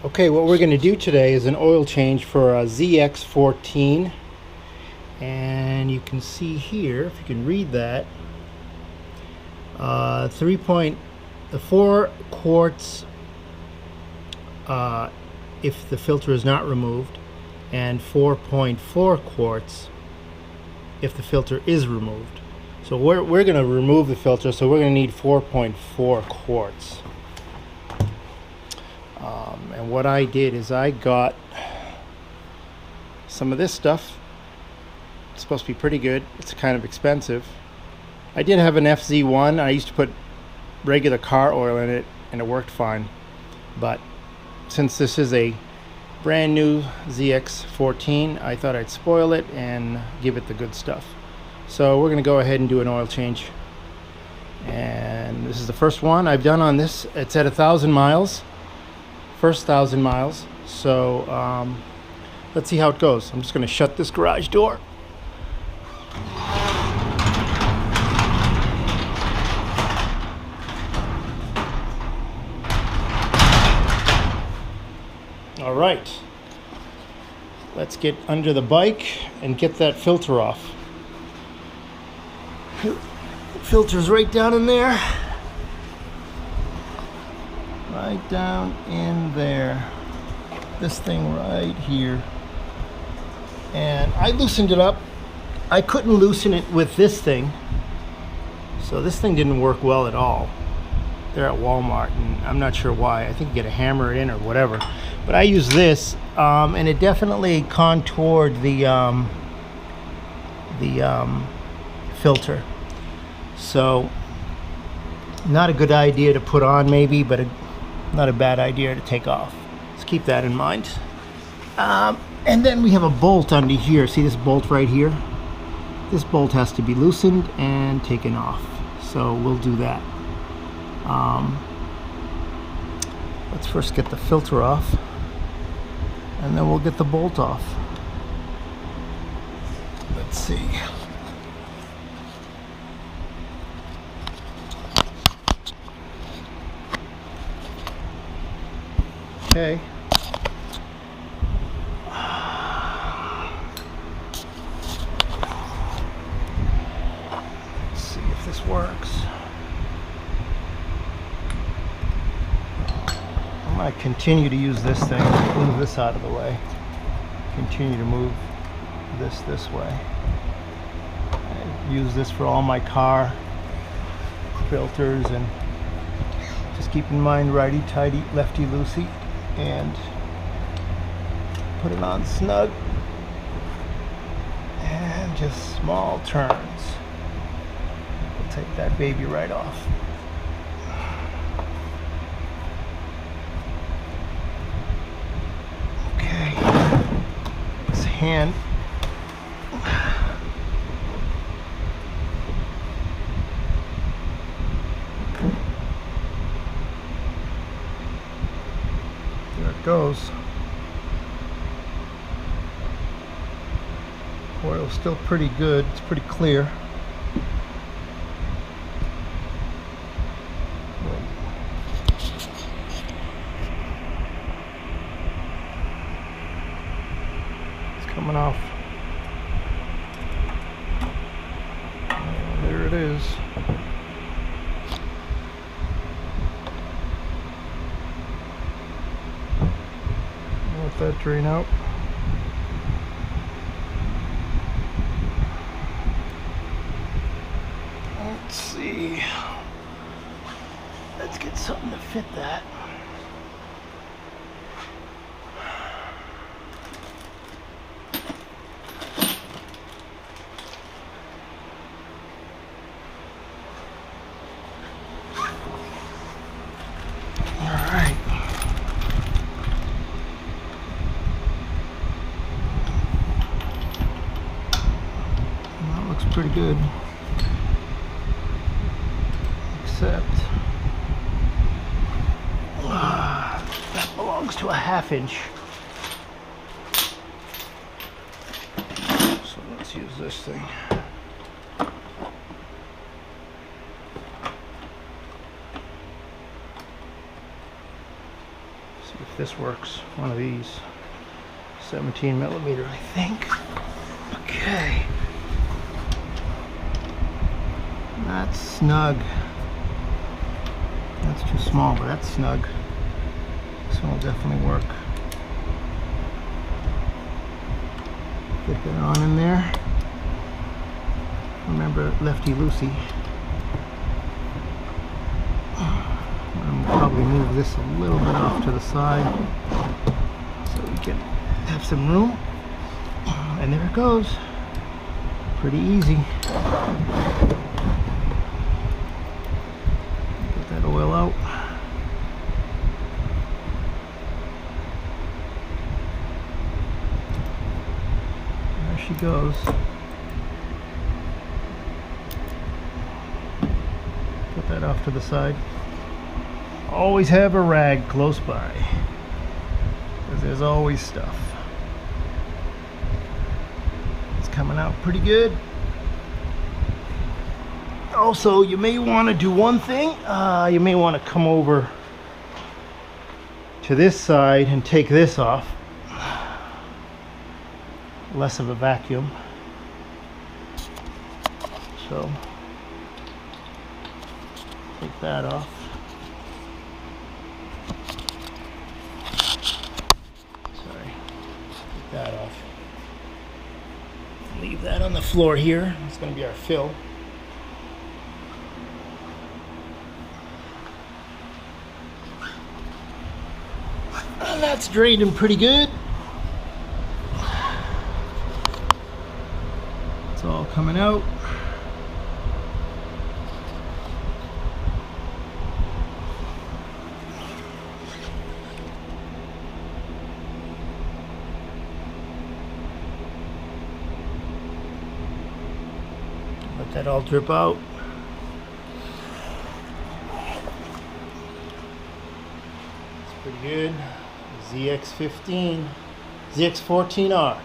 Okay, what we're going to do today is an oil change for a ZX14, and you can see here, if you can read that, 4 quarts if the filter is not removed, and 4.4 quarts if the filter is removed. So we're going to remove the filter, so we're going to need 4.4 quarts. And what I did is I got some of this stuff. It's supposed to be pretty good. It's kind of expensive. I did have an FZ1. I used to put regular car oil in it and it worked fine. But since this is a brand new ZX14, I thought I'd spoil it and give it the good stuff. So we're going to go ahead and do an oil change. And this is the first one I've done on this. It's at 1,000 miles. First 1,000 miles. So let's see how it goes. I'm just going to shut this garage door. All right, let's get under the bike and get that filter off. Filter's right down in there. Right down in there. This thing right here. And I loosened it up. I couldn't loosen it with this thing. So this thing didn't work well at all. They're at Walmart, and I'm not sure why. I think you gotta hammer it in or whatever. But I use this, and it definitely contoured the filter. So not a good idea to put on, maybe, but not a bad idea to take off. Let's keep that in mind. And then we have a bolt under here. See this bolt right here? This bolt has to be loosened and taken off. So we'll do that. Let's first get the filter off, and then we'll get the bolt off. Let's see. Okay. Let's see if this works. I'm going to continue to use this thing, move this out of the way, continue to move this way. I use this for all my car filters, and just keep in mind righty tighty, lefty loosey, and put it on snug, and just small turns. We'll take that baby right off. Hand. There it goes. Oil's still pretty good. It's pretty clear. Coming off. And there it is. Let that drain out. Let's see. Let's get something to fit that. Pretty good, except that belongs to a 1/2 inch. So let's use this thing. See if this works. One of these. 17 millimeter, I think. Okay. That's snug. That's too small, but that's snug. This one will definitely work. Get that on in there. Remember lefty loosey. I'm gonna probably move this a little bit off to the side so we can have some room. And there it goes. Pretty easy. Get that oil out. There she goes. Put that off to the side. Always have a rag close by, because there's always stuff. It's coming out pretty good. Also, you may want to do one thing. You may want to come over to this side and take this off. Less of a vacuum. So, take that off. That off. Leave that on the floor here. It's going to be our fill. And that's draining pretty good. It's all coming out. Let that all drip out. It's pretty good. ZX14r.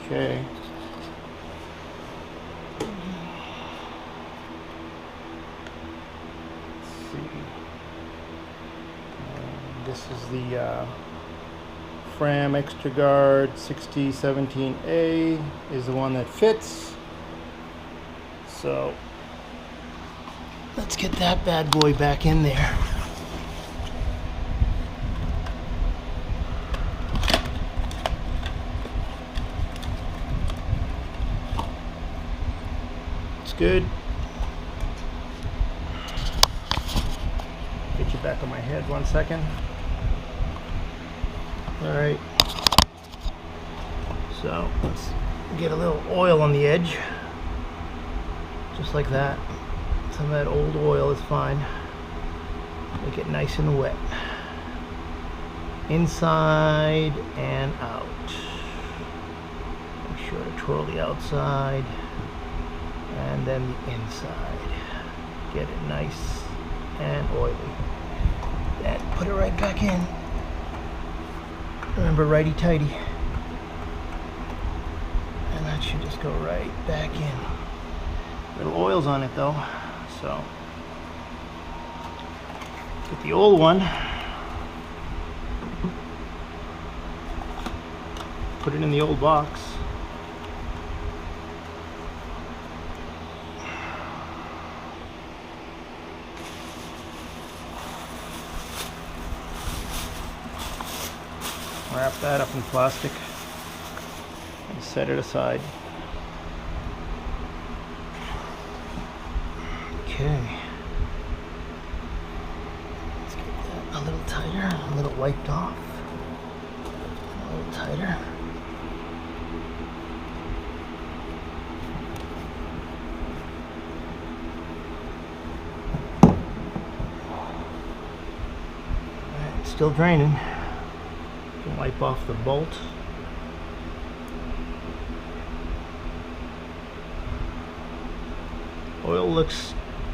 Okay. This is the Fram Extra Guard 6017A is the one that fits. So let's get that bad boy back in there. It's good. Get you back on my head 1 second. Alright, so let's get a little oil on the edge, just like that. Some of that old oil is fine. Make it nice and wet, inside and out. Make sure to twirl the outside and then the inside. Get it nice and oily. Then put it right back in. Remember, righty-tighty. And that should just go right back in. Little oil's on it though, so get the old one, put it in the old box. Wrap that up in plastic and set it aside. Okay. Let's get that a little tighter, a little wiped off. A little tighter. Alright, still draining. Wipe off the bolt. Oil looks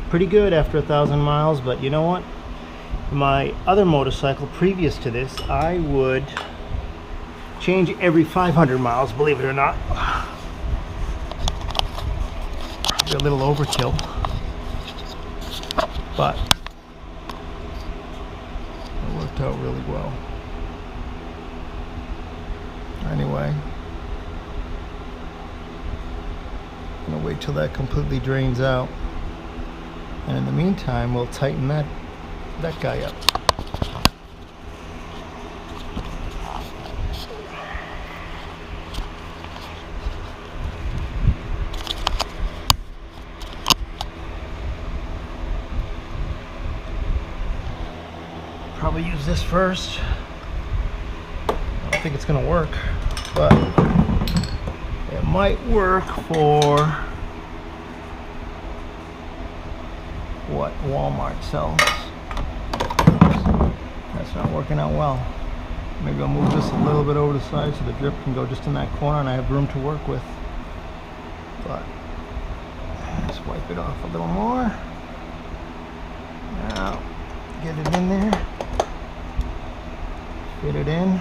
pretty good after 1,000 miles, but you know what? My other motorcycle previous to this, I would change every 500 miles, believe it or not. A little overkill, but it worked out really well. Anyway, I'm gonna wait till that completely drains out, and in the meantime we'll tighten that guy up. Probably use this first. I don't think it's gonna work, but it might work for what Walmart sells. That's not working out well. Maybe I'll move this a little bit over the side so the drip can go just in that corner and I have room to work with. But just wipe it off a little more. Now get it in there. Fit it in.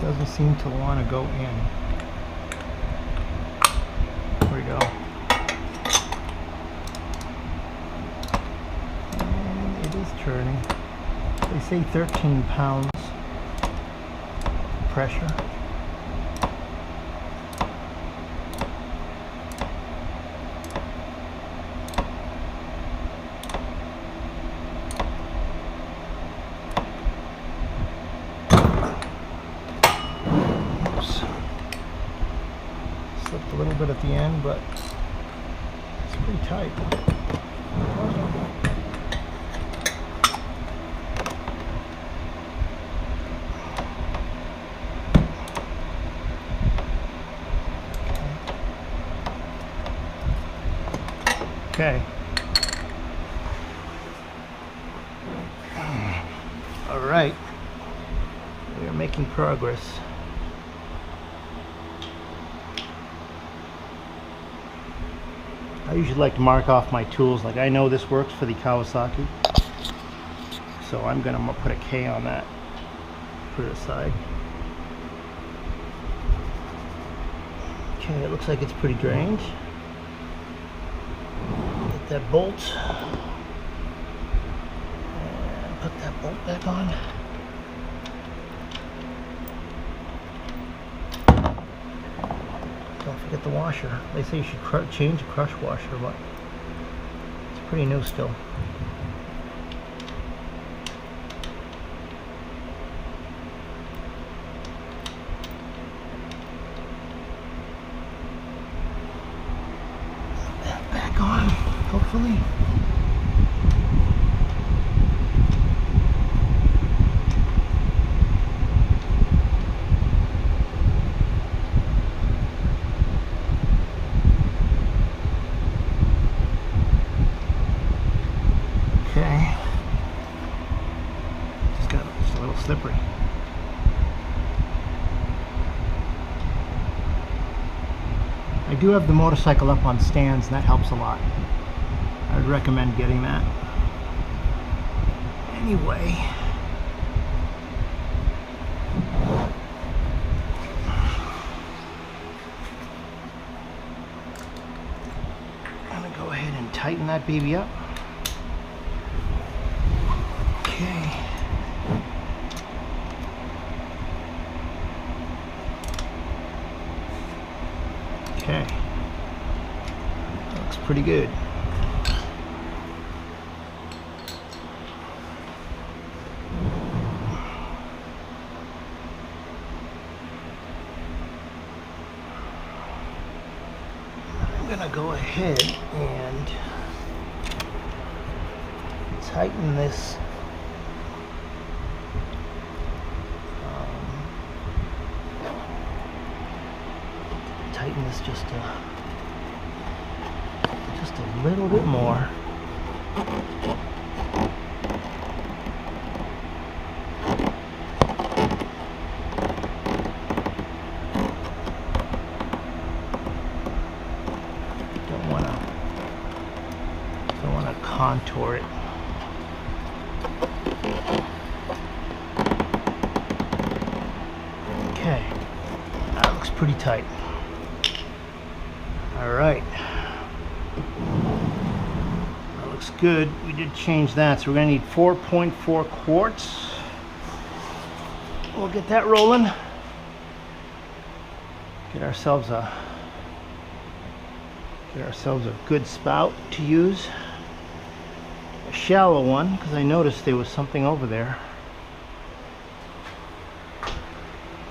Doesn't seem to want to go in. There we go. And it is turning. They say 13 pounds pressure. Slipped a little bit at the end, but it's pretty tight. Okay. All right. We are making progress. I usually like to mark off my tools. Like, I know this works for the Kawasaki, so I'm gonna put a K on that. Put it aside. Okay, it looks like it's pretty drained. Get that bolt and put that bolt back on. Don't forget the washer. They say you should change the crush washer, but it's pretty new still. Put that back on, hopefully. Okay, just a little slippery. I do have the motorcycle up on stands, and that helps a lot. I would recommend getting that. Anyway, I'm gonna go ahead and tighten that baby up. Okay. Okay. Looks pretty good. I'm gonna go ahead and tighten this just a little bit more. contour it. Okay, that looks pretty tight. All right, that looks good. We did change that, so we're gonna need 4.4 quarts. We'll get that rolling. Get ourselves a good spout to use. A shallow one, because I noticed there was something over there.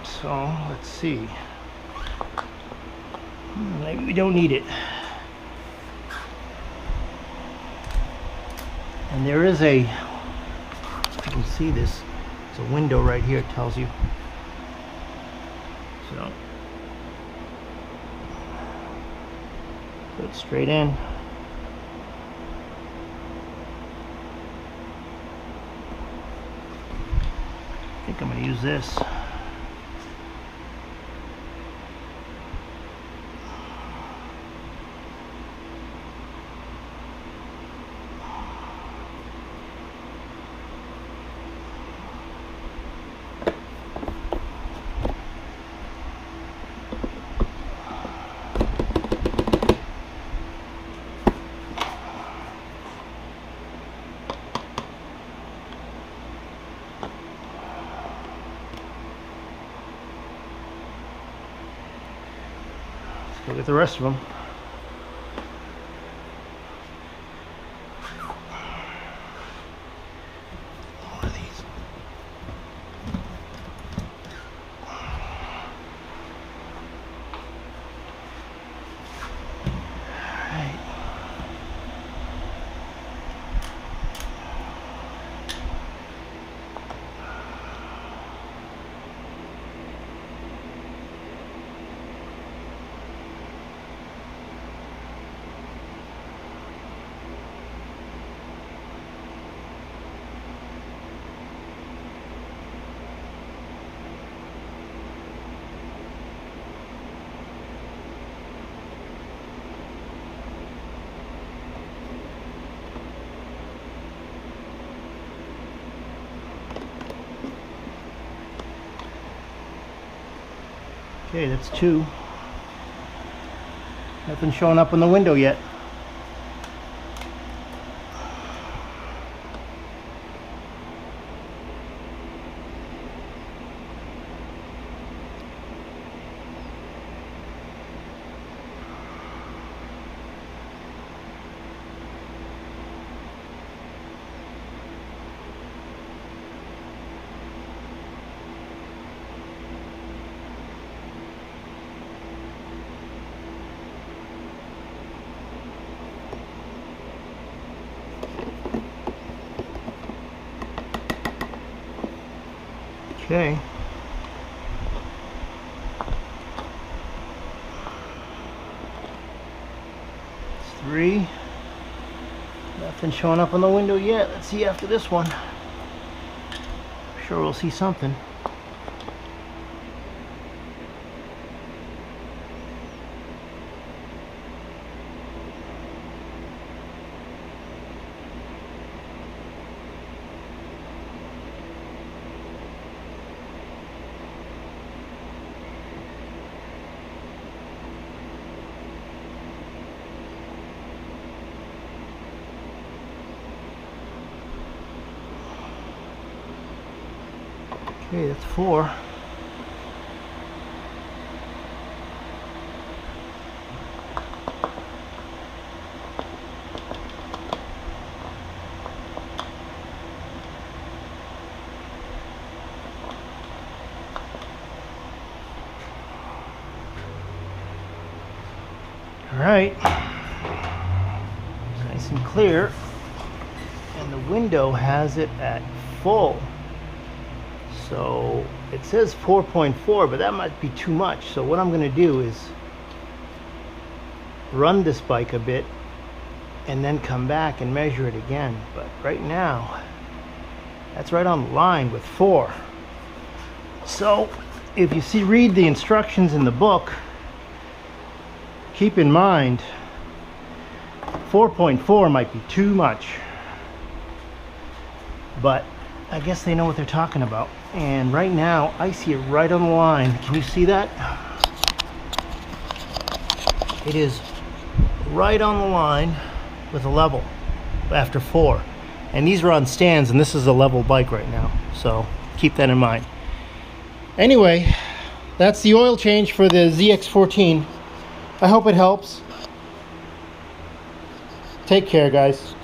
So let's see. Maybe we don't need it. And there is a, if you can see this, it's a window right here, it tells you. So put it straight in. I think I'm going to use this. Look at the rest of them. One of these. All right. Okay, that's 2. Nothing showing up in the window yet. Okay. It's 3. Nothing showing up on the window yet. Let's see after this one. I'm sure we'll see something. Okay, that's 4. All right, it's nice and clear, and the window has it at full. So it says 4.4, but that might be too much. So what I'm going to do is run this bike a bit and then come back and measure it again. But right now, that's right on the line with 4. So if you read the instructions in the book, keep in mind 4.4 might be too much, but I guess they know what they're talking about. And right now I see it right on the line. Can you see that? It is right on the line with a level after 4. And these are on stands, and this is a level bike right now, so keep that in mind. Anyway, that's the oil change for the ZX14. I hope it helps. Take care, guys.